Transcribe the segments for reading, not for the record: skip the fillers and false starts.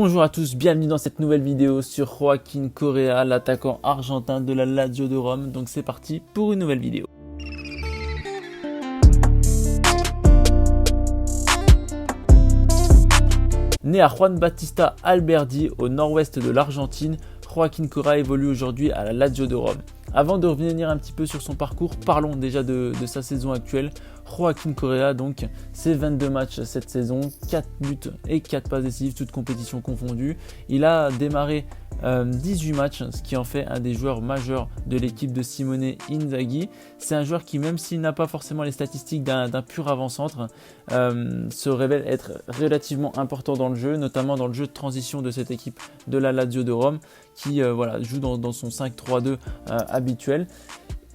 Bonjour à tous, bienvenue dans cette nouvelle vidéo sur Joaquín Correa, l'attaquant argentin de la Lazio de Rome. Donc c'est parti pour une nouvelle vidéo. Né à Juan Bautista Alberdi au nord-ouest de l'Argentine, Joaquín Correa évolue aujourd'hui à la Lazio de Rome. Avant de revenir un petit peu sur son parcours, parlons déjà de sa saison actuelle. Joaquín Correa, donc, c'est 22 matchs cette saison, 4 buts et 4 passes décisives, toutes compétitions confondues. Il a démarré 18 matchs, ce qui en fait un des joueurs majeurs de l'équipe de Simone Inzaghi. C'est un joueur qui, même s'il n'a pas forcément les statistiques d'un pur avant-centre, se révèle être relativement important dans le jeu, notamment dans le jeu de transition de cette équipe de la Lazio de Rome, qui joue dans son 5-3-2 habituel.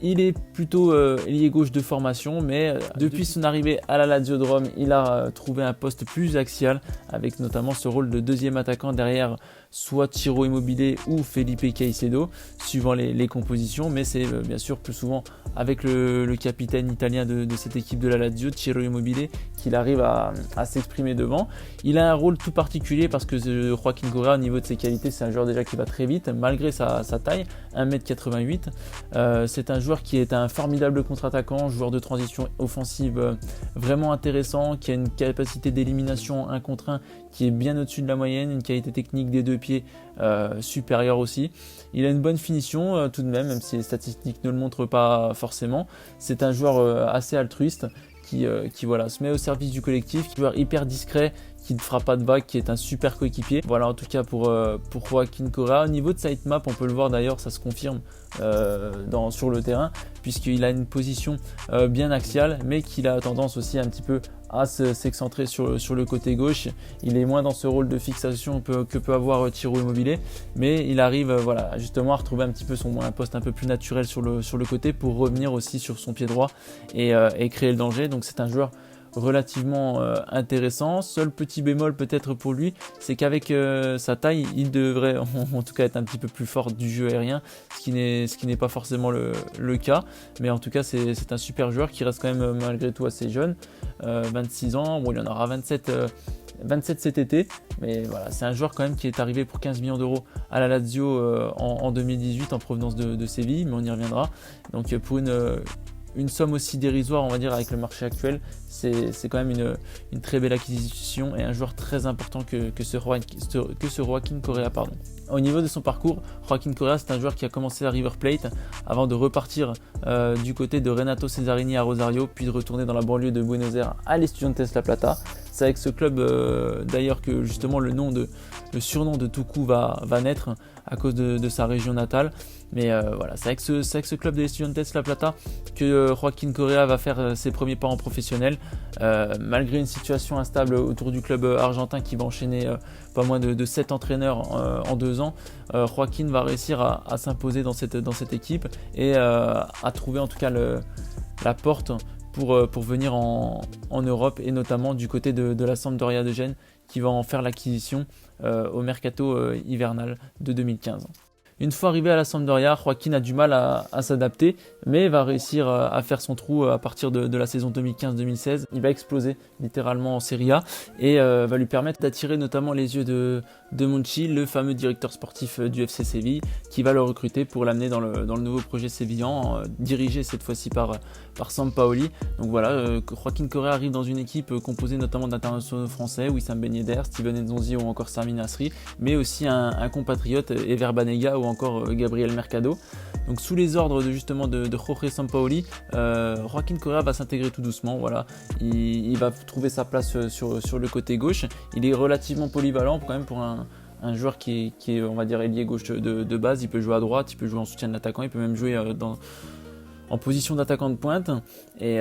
Il est plutôt ailier gauche de formation, mais depuis son arrivée à la Lazio de Rome, il a trouvé un poste plus axial, avec notamment ce rôle de deuxième attaquant derrière soit Ciro Immobile ou Felipe Caicedo, suivant les compositions, mais c'est bien sûr plus souvent avec le capitaine italien de cette équipe de la Lazio, Ciro Immobile, qu'il arrive à s'exprimer devant. Il a un rôle tout particulier parce que Joaquín Correa, au niveau de ses qualités, c'est un joueur déjà qui va très vite, malgré sa taille, 1m88. C'est un joueur qui est un formidable contre-attaquant, joueur de transition offensive vraiment intéressant, qui a une capacité d'élimination 1 contre 1 qui est bien au-dessus de la moyenne, une qualité technique des deux pieds supérieure aussi. Il a une bonne finition tout de même si les statistiques ne le montrent pas forcément. C'est un joueur assez altruiste qui se met au service du collectif, un joueur hyper discret, qui ne fera pas de vague, qui est un super coéquipier. Voilà en tout cas pour Joaquín Correa. Au niveau de sa hitmap, on peut le voir d'ailleurs, ça se confirme sur le terrain, puisqu'il a une position bien axiale, mais qu'il a tendance aussi un petit peu à s'excentrer sur le côté gauche. Il est moins dans ce rôle de fixation que peut avoir Ciro Immobile, mais il arrive justement à retrouver un petit peu un poste un peu plus naturel sur le côté pour revenir aussi sur son pied droit et créer le danger. Donc c'est un joueur relativement intéressant. Seul petit bémol peut-être pour lui, c'est qu'avec sa taille, il devrait en tout cas être un petit peu plus fort du jeu aérien, ce qui n'est pas forcément le cas, mais en tout cas c'est un super joueur qui reste quand même malgré tout assez jeune, 26 ans, bon il en aura 27 cet été, mais voilà, c'est un joueur quand même qui est arrivé pour 15 millions d'euros à la Lazio en 2018 en provenance de Séville, mais on y reviendra. Donc pour une somme aussi dérisoire, on va dire, avec le marché actuel, c'est quand même une très belle acquisition et un joueur très important que ce Joaquín Correa. Au niveau de son parcours, Joaquín Correa, c'est un joueur qui a commencé à River Plate avant de repartir du côté de Renato Cesarini à Rosario, puis de retourner dans la banlieue de Buenos Aires à l'Estudiantes La Plata. C'est avec ce club d'ailleurs que justement le surnom de Tucu va naître à cause de sa région natale. Mais voilà, c'est avec ce club de l'Estudiantes La Plata que Joaquín Correa va faire ses premiers pas en professionnel. Malgré une situation instable autour du club argentin qui va enchaîner pas moins de 7 entraîneurs en 2 ans, Joaquín va réussir à s'imposer dans cette équipe et à trouver en tout cas la porte pour venir en Europe, et notamment du côté de la Sampdoria de Gênes, qui va en faire l'acquisition au mercato hivernal de 2015. Une fois arrivé à la Sampdoria, Joaquín a du mal à s'adapter, mais va réussir à faire son trou à partir de la saison 2015-2016. Il va exploser littéralement en Serie A et va lui permettre d'attirer notamment les yeux de Monchi, le fameux directeur sportif du FC Séville, qui va le recruter pour l'amener dans le nouveau projet sévillan, dirigé cette fois-ci par Sampaoli. Donc voilà, Joaquín Correa arrive dans une équipe composée notamment d'internationaux français, Wissam Ben Yedder, Steven Nzonzi ou encore Sami Nasri, mais aussi un compatriote, Ever Banega ou encore Gabriel Mercado. Donc sous les ordres de Jorge Sampaoli, Joaquín Correa va s'intégrer tout doucement. Voilà, il va trouver sa place sur le côté gauche. Il est relativement polyvalent quand même pour un joueur qui est on va dire ailier gauche de base. Il peut jouer à droite, il peut jouer en soutien de l'attaquant, il peut même jouer en position d'attaquant de pointe. Et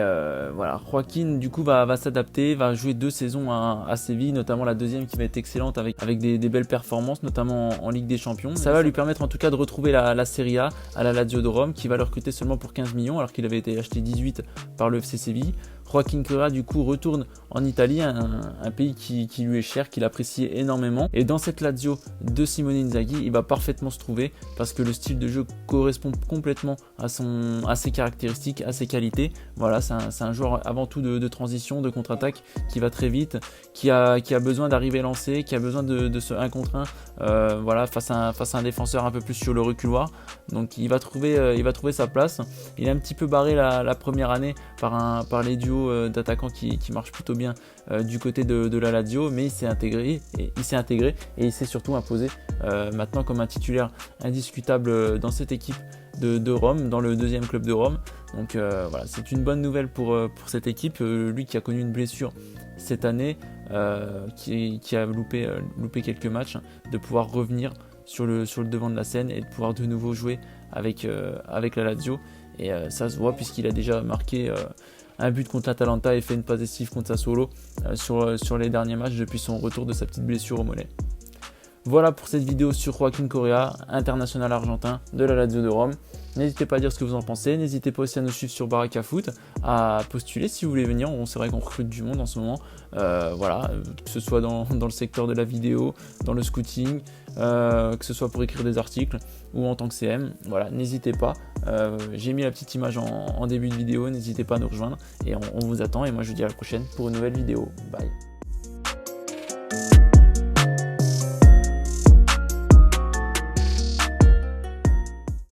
voilà, Joaquín du coup va s'adapter, va jouer 2 saisons à Séville, notamment la deuxième qui va être excellente avec des belles performances, notamment en Ligue des Champions. Ça va lui permettre en tout cas de retrouver la Serie A à la Lazio de Rome, qui va le recruter seulement pour 15 millions alors qu'il avait été acheté 18 par le FC Séville. Joaquin Correa du coup retourne en Italie, un pays qui lui est cher, qu'il apprécie énormément. Et dans cette Lazio de Simone Inzaghi, il va parfaitement se trouver parce que le style de jeu correspond complètement à ses caractéristiques, à ses qualités. Voilà, c'est un joueur avant tout de transition, de contre-attaque, qui va très vite, qui a besoin d'arriver lancé, qui a besoin de ce 1 contre 1 voilà, face à un défenseur un peu plus sur le reculoir. Donc il va trouver sa place. Il est un petit peu barré la première année par les duos d'attaquants qui marchent plutôt bien du côté de la Lazio, mais il s'est intégré et il s'est surtout imposé maintenant comme un titulaire indiscutable dans cette équipe de Rome, dans le deuxième club de Rome. Donc voilà, c'est une bonne nouvelle pour cette équipe, lui qui a connu une blessure cette année, qui a loupé quelques matchs, de pouvoir revenir sur le devant de la scène et de pouvoir de nouveau jouer avec la Lazio. Et ça se voit puisqu'il a déjà marqué un but contre l'Atalanta et fait une passe décisive contre Sassuolo sur les derniers matchs depuis son retour de sa petite blessure au mollet. Voilà pour cette vidéo sur Joaquin Correa, international argentin de la Lazio de Rome. N'hésitez pas à dire ce que vous en pensez, n'hésitez pas aussi à nous suivre sur Baraka Foot, à postuler si vous voulez venir. C'est vrai qu'on recrute du monde en ce moment, voilà, que ce soit dans le secteur de la vidéo, dans le scouting, que ce soit pour écrire des articles ou en tant que CM. Voilà, n'hésitez pas, j'ai mis la petite image en début de vidéo, n'hésitez pas à nous rejoindre et on vous attend. Et moi je vous dis à la prochaine pour une nouvelle vidéo. Bye.